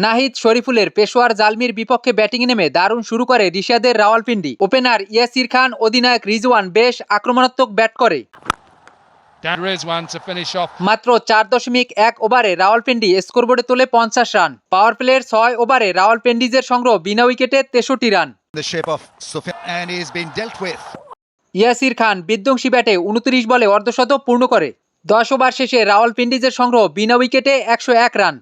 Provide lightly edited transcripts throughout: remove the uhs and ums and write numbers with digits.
নাহিদ শরীফুলের পেশোয়ার জালমির বিপক্ষে ব্যাটিং নেমে দারুণ শুরু করে রিশাদের রাওয়ালপিন্ডি। ওপেনার ইয়াসির খান, অধিনায়ক রিজওয়ান বেশ আক্রমণাত্মক ব্যাট করে। মাত্র 4.1 ওভারে রাওয়ালপিন্ডি স্কোরবোর্ডে তোলে 50 রান। পাওয়ার প্লের 6 ওভারে রাওয়ালপিন্ডিজের সংগ্রহ বিনা উইকেটে 63 রান। ইয়াসির খান বিধ্বংসী ব্যাটে 29 বলে অর্ধশতক পূর্ণ করে। 10 ওভার শেষে রাওয়ালপিন্ডিজের সংগ্রহ বিনা উইকেটে 101 রান।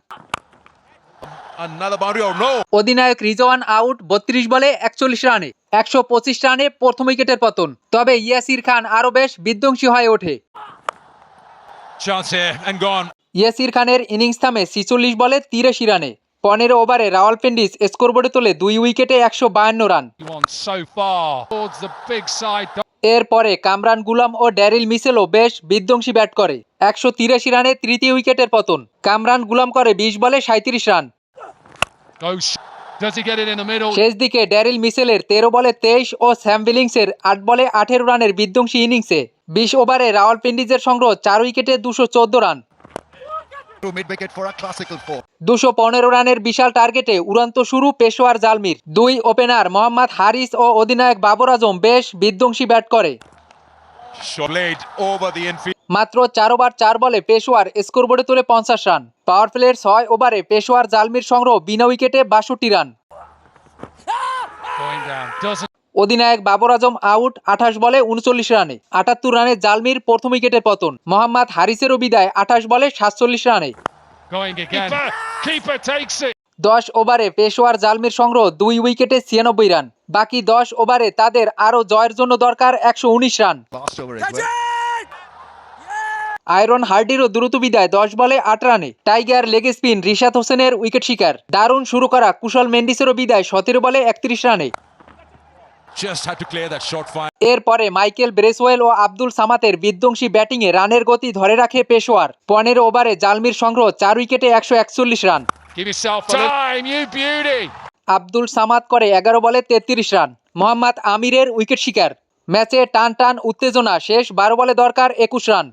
অধিনায়ক রিজওয়ান আউট 32 বলে 41 রানে। 125 রানে প্রথম উইকেটের পতন। তবে ইয়াসির খান আরো বেশ বিধ্বংসী হয়ে ওঠে। ইয়াসির খানের ইনিংস থামে 46 বলে 83 রানে। 15 ওভারে রাওয়ালপিন্ডিজ স্কোরবোর্ডে তোলে 2 উইকেটে 152 রান। এরপরে কামরান গুলাম ও ড্যারিল মিচেলও বেশ বিধ্বংসী ব্যাট করে। 183 রানে তৃতীয় উইকেটের পতন। কামরান গুলাম করে 20 বলে 37 রান। শেষ দিকে ড্যারিল মিচেলের 13 বলে 23 ও স্যাম বিলিংসের 8 বলে 18 রানের বিধ্বংসী ইনিংসে 20 ওভারে রাওয়ালপিন্ডিজের সংগ্রহ 4 উইকেটে 214 রান। 215 রানের বিশাল টার্গেটে উড়ন্ত শুরু পেশোয়ার জালমির। 2 ওপেনার মোহাম্মদ হারিস ও অধিনায়ক বাবর আজম বেশ বিধ্বংসী ব্যাট করে। মাত্র 4 ওভার 4 বলে পেশোয়ার স্কোরবোর্ডে তোলে 50 রান। পাওয়ার প্লের 6 ওভারে পেশোয়ার জালমির সংগ্রহ বিনা উইকেটে 62 রান। অধিনায়ক বাবর আজম আউট 28 বলে 39 রানে। 78 রানে জালমির প্রথম উইকেটের পতন। মোহাম্মদ হারিসেরও বিদায় 28 বলে 47 রানে। 10 ওভারে পেশোয়ার জালমির সংগ্রহ 2 উইকেটে 96 রান। বাকি 10 ওভারে তাদের আরও জয়ের জন্য দরকার 119 রান। আয়রন হার্ডিরও দ্রুত বিদায় 10 বলে 8 রানে। টাইগার লেগ স্পিন রিশাদ হোসেনের উইকেট শিকার। দারুণ শুরু করা কুশল মেন্ডিসেরও বিদায় 17 বলে 31 রানে। এরপরে মাইকেল ব্রেসওয়েল ও আব্দুল সামাতের বিধ্বংসী ব্যাটিংয়ে রানের গতি ধরে রাখে পেশোয়ার। 15 ওভারে জালমির সংগ্রহ 4 উইকেটে 141 রান। আব্দুল সামাদ করে 11 বলে 33 রান। মোহাম্মদ আমিরের উইকেট শিকার। ম্যাচে টান টান উত্তেজনা, শেষ 12 বলে দরকার 21 রান।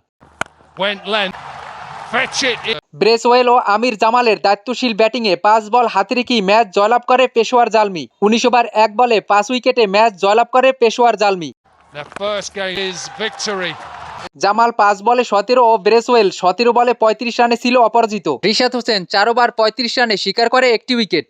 ব্রেসওয়েল ও আমির জামালের দায়িত্বশীল ব্যাটিংয়ে 5 বল হাতে রেখেই ম্যাচ জয়লাভ করে পেশোয়ার জালমি। 19 ওভার 1 বলে 5 উইকেটে ম্যাচ জয়লাভ করে পেশোয়ার জালমি। জামাল 5 বলে 17 ও ব্রেসওয়েল 17 বলে 35 রানে ছিল অপরাজিত। রিশাদ হোসেন 4 ওভার 35 রানে শিকার করে একটি উইকেট।